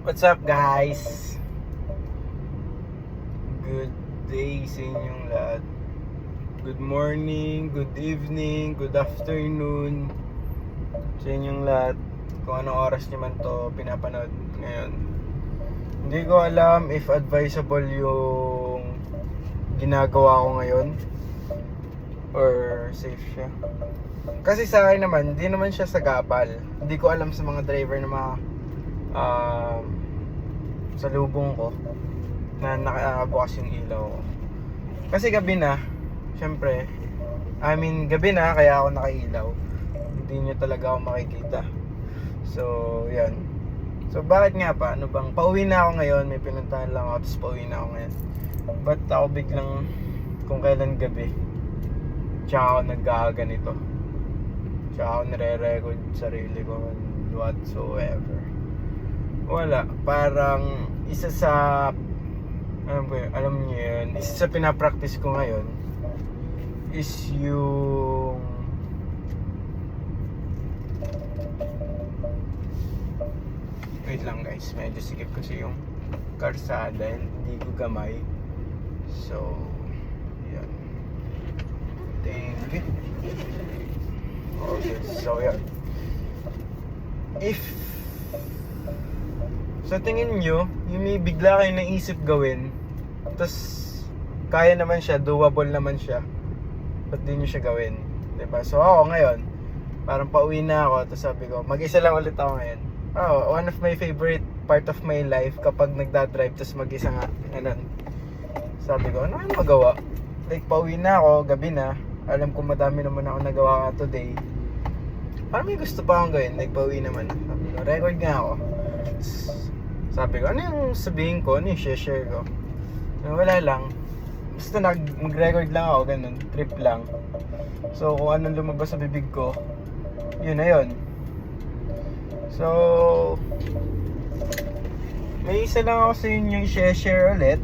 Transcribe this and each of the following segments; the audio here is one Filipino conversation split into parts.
What's up guys? Good day sa inyong lahat. Good morning, good evening, good afternoon sa inyong lahat. Kung anong oras nyo man to pinapanood ngayon. Hindi ko alam if advisable yung ginagawa ko ngayon or safe siya. Kasi sa akin naman, hindi naman siya sagabal. Hindi ko alam sa mga driver na mga sa lubong ko na nakabukas yung ilaw ko. Kasi gabi na, syempre, gabi na kaya ako nakailaw. Hindi nyo talaga ako makikita. So, yan. So, bakit nga pa? Ano bang, pauwi na ako ngayon, may pinuntahan lang ako, tapos pauwi na ako ngayon. Ba't ako biglang, kung kailan gabi, tsaka ako nagkaganito. Tsaka ako nire-record sarili ko whatsoever. Wala, parang isa sa alam niyo yun, isa sa pinapractice ko ngayon is yung wait lang guys, medyo sikip kasi yung karsada, hindi ko gamay. So, yan. Thank you. Okay, so yan. If sa tingin nyo, yung may bigla kayo naisip gawin, tapos kaya naman siya, doable naman siya, ba't di nyo siya gawin? Diba? So ako ngayon, parang pauwi na ako, tapos sabi ko, mag-isa lang ulit ako ngayon. One of my favorite part of my life, kapag nagdadrive, tapos mag-isa nga, ganun. Sabi ko, ano kayong magawa? Like, pauwi na ako, gabi na, alam ko madami naman ako nagawa today. Parang may gusto pa akong gawin, like, pauwi naman. Sabi ko, record nga ako. Sabi ko, ano yung sabihin ko? Ano yung share ko? Wala lang. Basta mag-record lang ako, ganun. Trip lang. So, kung anong lumabas sa bibig ko, yun na yun. So, may isa lang ako sa inyo i-share ulit.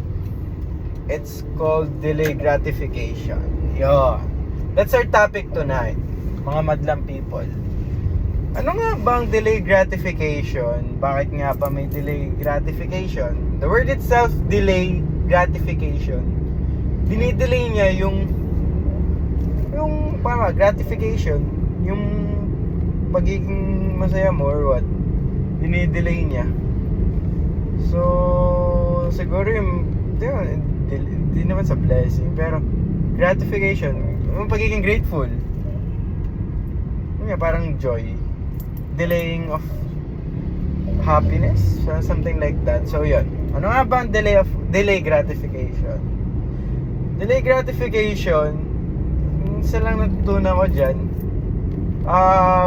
It's called delay gratification. Yun. That's our topic tonight, mga madlang people. Ano nga bang delay gratification? Bakit nga pa may delay gratification? The word itself, delay gratification. Dinidelay niya yung gratification, yung pagiging masaya mo or what. Dinidelay niya. So, siguro hindi naman sa blessing, pero gratification, yung pagiging grateful. Yun nga, parang joy. Delaying of happiness, something like that. So yun, ano nga ba ang delay gratification? Delay gratification, isa lang natutunan ko dyan,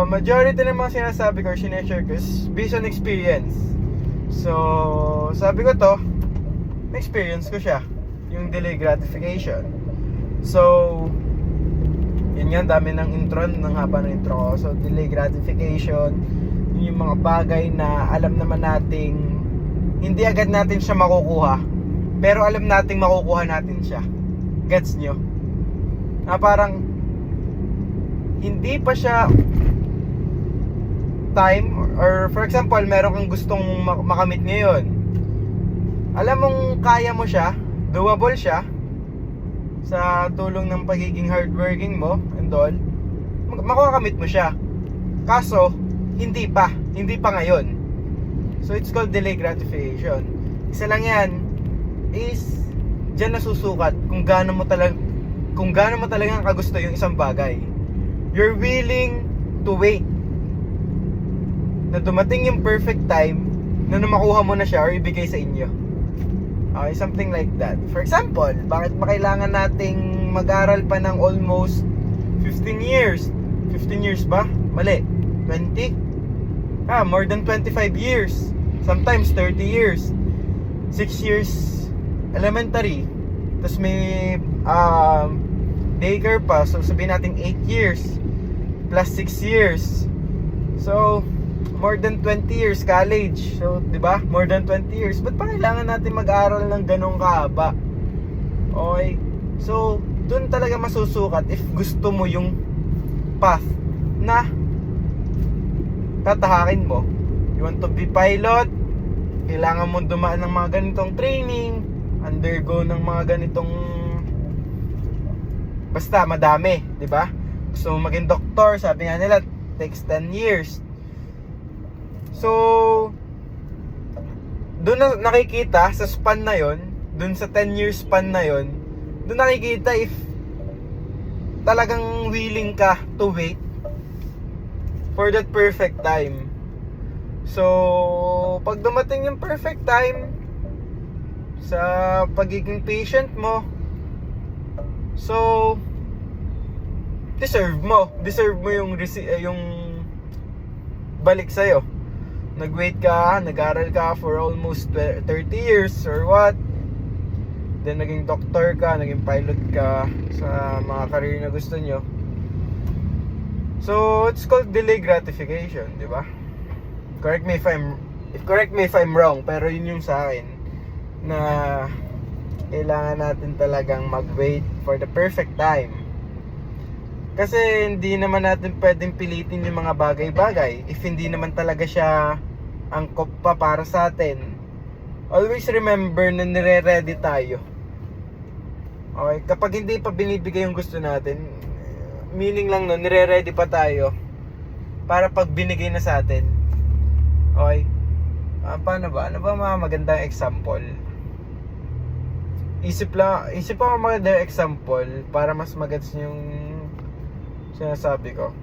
majority ng mga sinasabi ko or sineshare ko is based on experience. So sabi ko to, na-experience ko siya, yung delay gratification. So yun nga, dami ng intro, ng haba ng intro ko. So, delay gratification, yung mga bagay na alam naman nating hindi agad natin siya makukuha, pero alam nating makukuha natin siya. Gets nyo? Na parang hindi pa siya time, or for example, meron kang gustong makamit ngayon. Alam mong kaya mo siya, doable siya, sa tulong ng pagiging hardworking mo and all, makakamit mo siya. Kaso, hindi pa ngayon. So, it's called delay gratification. Isa lang yan is dyan nasusukat kung gaano mo talagang kagusto yung isang bagay. You're willing to wait na dumating yung perfect time na makuha mo na siya or ibigay sa inyo. Okay, something like that. For example, bakit ba kailangan nating mag-aral pa ng almost 15 years? 15 years ba? Mali. 20? More than 25 years. Sometimes 30 years. 6 years elementary. Tapos may daycare pa. So sabihin natin 8 years. Plus 6 years. So, more than 20 years college. So, 'di ba? More than 20 years. Ba't pa kailangan natin mag-aral ng ganong kahaba? Okay. So, doon talaga masusukat if gusto mo yung path na tatahakin mo. You want to be pilot, kailangan mo dumaan ng mga ganitong training, undergo ng mga ganitong, basta madami, di ba? Gusto mo maging doktor, sabi nga nila, takes 10 years. So, doon na nakikita sa span na yon, doon sa 10 years span na yon, doon nakikita if talagang willing ka to wait for that perfect time. So, pag dumating yung perfect time sa pagiging patient mo, so deserve mo yung balik sa'yo. Nag-wait ka, nag-aral ka for almost 30 years or what, then naging doctor ka, naging pilot ka sa mga career na gusto nyo. So it's called delay gratification, di ba? Correct me if I'm wrong, pero yun yung sa akin na kailangan natin talagang mag-wait for the perfect time. Kasi hindi naman natin pwedeng pilitin yung mga bagay-bagay if hindi naman talaga siya angkop pa para sa atin. Always remember na nire-ready tayo. Okay, kapag hindi pa binibigay yung gusto natin, meaning lang no, nire-ready pa tayo para pag binigay na sa atin. Okay? Paano ba? Ano ba mga magandang example? Isip ako magandang example para mas magets yung sinasabi ko.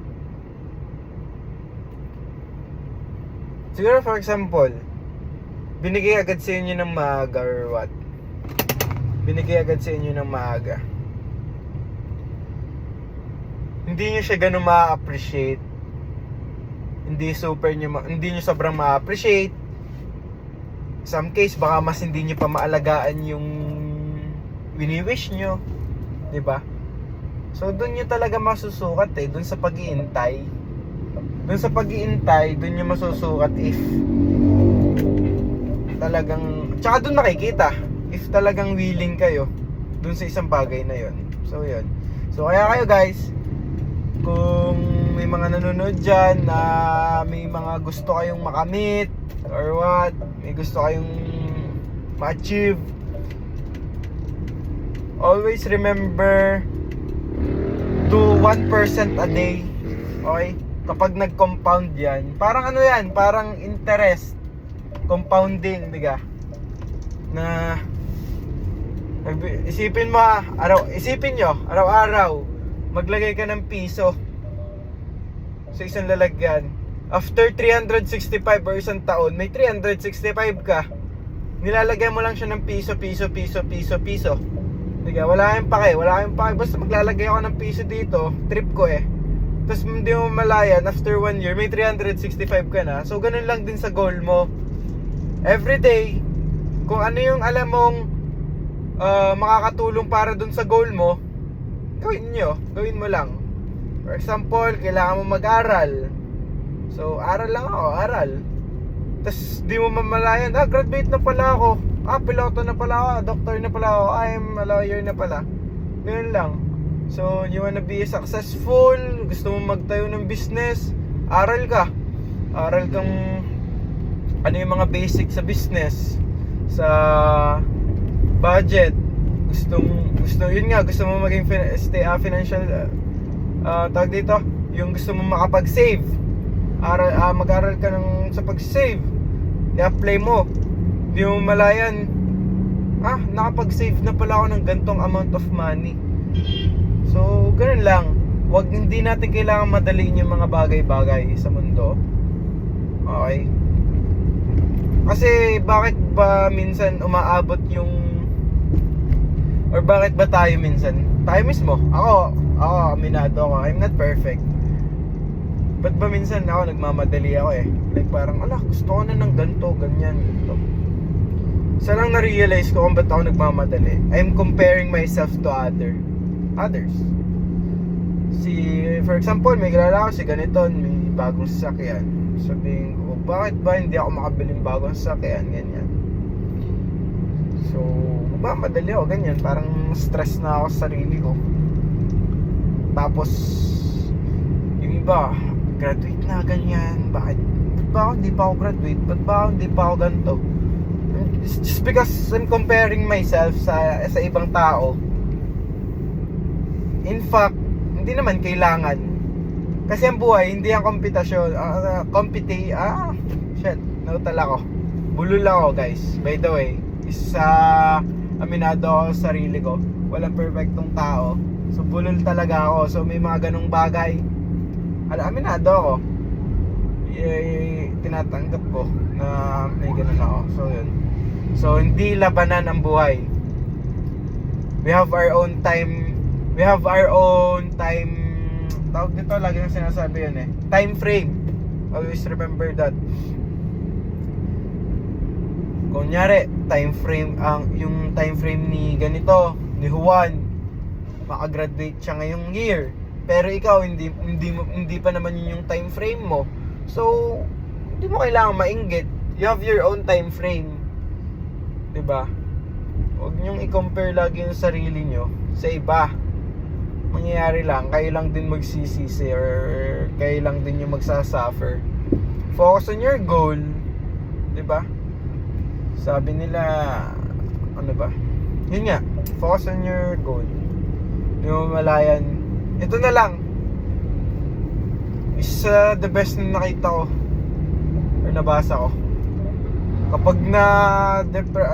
Siguro for example, binigay agad sa inyo ng maaga or what? Binigay agad sa inyo ng maaga. Hindi nyo siya ganun ma-appreciate. Hindi nyo sobrang ma-appreciate. Some case baka mas hindi nyo pa maalagaan yung wini-wish nyo, 'di ba? So doon nyo talaga masusukat doon sa pag-iintay. Doon sa pag-iintay, doon nyo masusukat if talagang, tsaka doon makikita if talagang willing kayo doon sa isang bagay na yon. So yun. So kaya kayo guys, kung may mga nanonood dyan na may mga gusto kayong makamit or what, may gusto kayong ma-achieve, always remember do 1% a day. Okay? Kapag nag-compound yan, parang ano yan, parang interest compounding, diga, na isipin mo isipin nyo araw-araw maglagay ka ng piso sa isang lalagyan. After 365 or isang taon, may 365 ka, nilalagyan mo lang siya ng piso. Diga, wala kayong pake, basta maglalagay ako ng piso dito, trip ko tapos hindi mo malayan, after 1 year, may 365 ka na. So ganun lang din sa goal mo. Everyday, kung ano yung alam mong makakatulong para dun sa goal mo, gawin mo lang. For example, kailangan mo mag-aral. So, aral. Tapos, di mo mamalayan, graduate na pala ako. Piloto na pala ako, doctor na pala ako, I'm a lawyer na pala. Ganun lang. So, you wanna be successful, gusto mo magtayo ng business, aral kang ano yung mga basic sa business, sa budget. Gusto mo maging financial tawag dito, yung gusto mo makapag-save, mag-aral ka sa pag-save, i-apply mo. Di mo malayan, nakapag-save na pala ako ng gantong amount of money. So ganun lang, hindi natin kailangan madaliin yung mga bagay-bagay sa mundo. Okay? Kasi bakit ba minsan umaabot bakit ba tayo minsan, tayo mismo, ako aminado ako, I'm not perfect. Ba't ba minsan ako nagmamadali ako like parang, gusto ko na ng ganito, ganyan. Isa lang na-realize ko kung ba't ako nagmamadali. I'm comparing myself to others. For example, may kilala ako si ganito, may bagong sasakyan. Sabihin ko, bakit ba hindi ako makabili ng bagong sasakyan, ganyan. So, madali ako, ganyan. Parang stress na ako sa sarili ko. Tapos, yung iba, graduate na, ganyan. Bakit ba ako hindi pa ako graduate? Ba't ba ako hindi pa ako ganito? just because I'm comparing myself sa ibang tao. In fact, hindi naman kailangan. Kasi ang buhay, hindi ang kompetisyon. Nautal ako. Bulol ako, guys. By the way, aminado ako sa sarili ko. Walang perfectong tao. So, bulol talaga ako. So, may mga ganong bagay. Aminado ako. Tinatanggap ko na may ganun ako. So, yun. So, hindi labanan ang buhay. We have our own time. Tawag dito, lagi nang sinasabi yun time frame. Always remember that. Kunyari, yung time frame ni ganito, ni Juan, makagraduate siya ngayong year. Pero ikaw, hindi pa naman yun yung time frame mo. So, hindi mo kailangan mainggit. You have your own time frame. 'Di ba? Huwag niyong i-compare lagi yung sarili niyo sa iba. Mangyayari lang, kayo lang din magsisisi or kayo lang din yung magsasuffer. Focus on your goal. 'Di ba? Sabi nila, ano ba? Yun nga, focus on your goal. Hindi mo malayan. Ito na lang. Is the best na nakita ko or nabasa ko. Kapag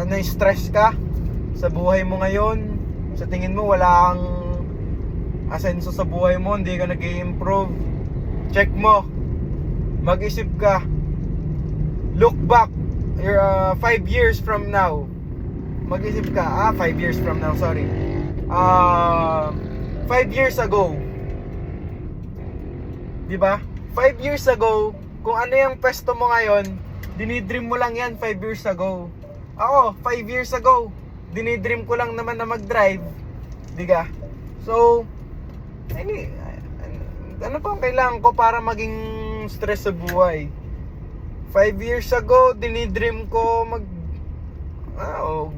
na-stress ka sa buhay mo ngayon, sa tingin mo wala kang asenso sa buhay mo, hindi ka nag-i-improve, check mo, mag-isip ka, look back, you're 5 years from now, mag-isip ka, 5 years from now, 5 years ago, di ba? 5 years ago, kung ano yung pwesto mo ngayon, dinidream mo lang yan 5 years ago. Ako, 5 years ago, dinidream ko lang naman na mag-drive, di ka? So, ano pa ang kailangan ko para maging stress sa buhay? 5 years ago, dinidream ko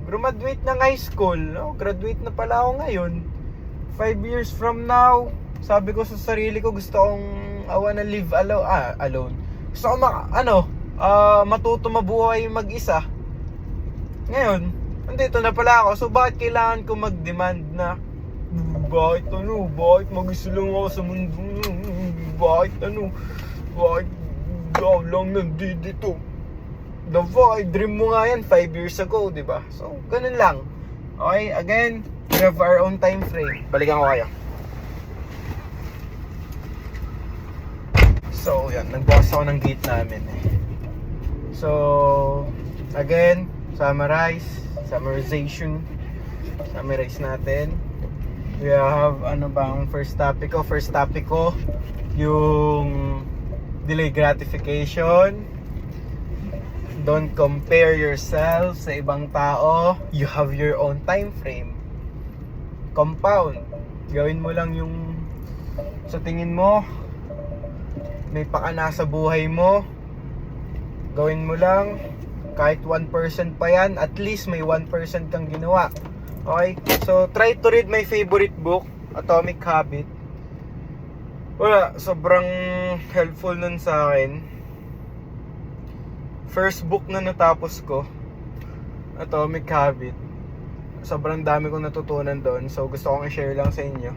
graduate ng high school. Graduate na pala ako ngayon. 5 years from now, sabi ko sa sarili ko, gusto kong I wanna live alone. Gusto ko matuto mabuhay mag-isa. Ngayon, nandito na pala ako. So, bakit kailangan ko mag-demand na bakit mag-isa lang ako sa mundo? Bakit lang nandito? Dream mo nga yan 5 years ago, di ba? So, ganun lang. Okay, again, we have our own time frame. Balikan ko kayo. So, yan, nagbukas ako ng gate namin So, again, summarize natin. We have, first topic ko, yung delay gratification. Don't compare yourself sa ibang tao. You have your own time frame. Compound. Gawin mo lang yung sa tingin mo may pakana sa buhay mo. Gawin mo lang. Kahit 1% pa yan, at least may 1% kang ginawa. Okay? So, try to read my favorite book, Atomic Habit. Sobrang helpful nun sa akin. First book na natapos ko, Atomic Habit. Sobrang dami kong natutunan doon. So, gusto kong i-share lang sa inyo.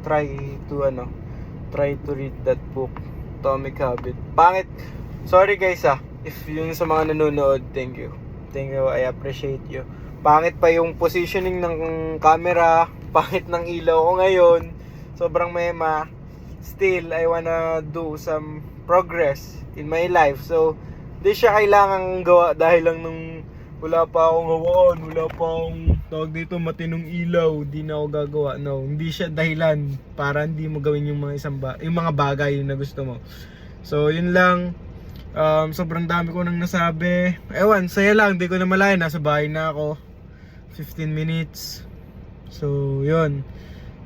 Try to read that book, Atomic Habit. Pangit. Sorry guys if yung sa mga nanonood, thank you, I appreciate you. Pangit pa yung positioning ng camera, pangit ng ilaw ko ngayon, sobrang mema. Still, I wanna do some progress in my life. So, di siya kailangang gawa dahil lang nung wala pa akong hawakan, wala pa akong matinong ilaw, di na ako gagawa. No, hindi siya dahilan para hindi mo gawin yung mga bagay na gusto mo. So, yun lang. Sobrang dami ko nang nasabi. Saya lang, di ko na malaya, nasa bahay na ako. 15 minutes. So, yun.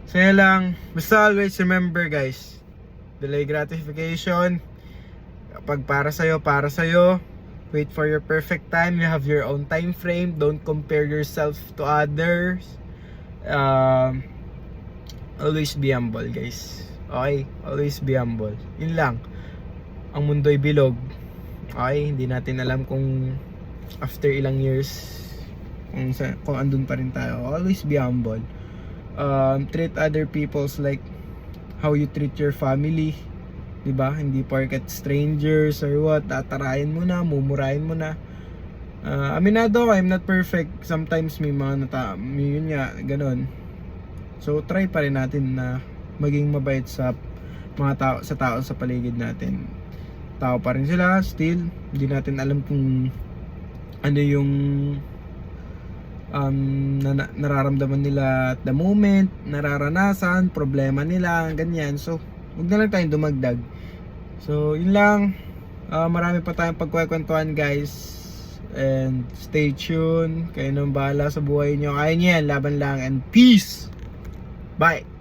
Saya lang. Basta always remember guys, delay gratification. Kapag para sa'yo. Wait for your perfect time. You have your own time frame. Don't compare yourself to others. Always be humble guys. Okay? Always be humble. Yun lang. Ang mundo'y bilog. Okay? Hindi natin alam kung after ilang years, kung andun pa rin tayo, always be humble. Treat other people's like how you treat your family, 'di ba? Hindi porket strangers or what, tatarayan mo na, mumurahin mo na. Aminado ako, I'm not perfect. Sometimes may mga yun nga, ganun. So try pa rin natin na maging mabait sa mga tao sa paligid natin. Tao pa rin sila still, hindi natin alam kung ano yung nararamdaman nila at the moment, nararanasan, problema nila, ganyan. So huwag na lang tayong dumagdag. So yun lang. Marami pa tayong pagkwekwentuhan, guys, and stay tuned. Kayo nang bahala sa buhay nyo. Kaya nyo yan, laban lang, and peace. Bye.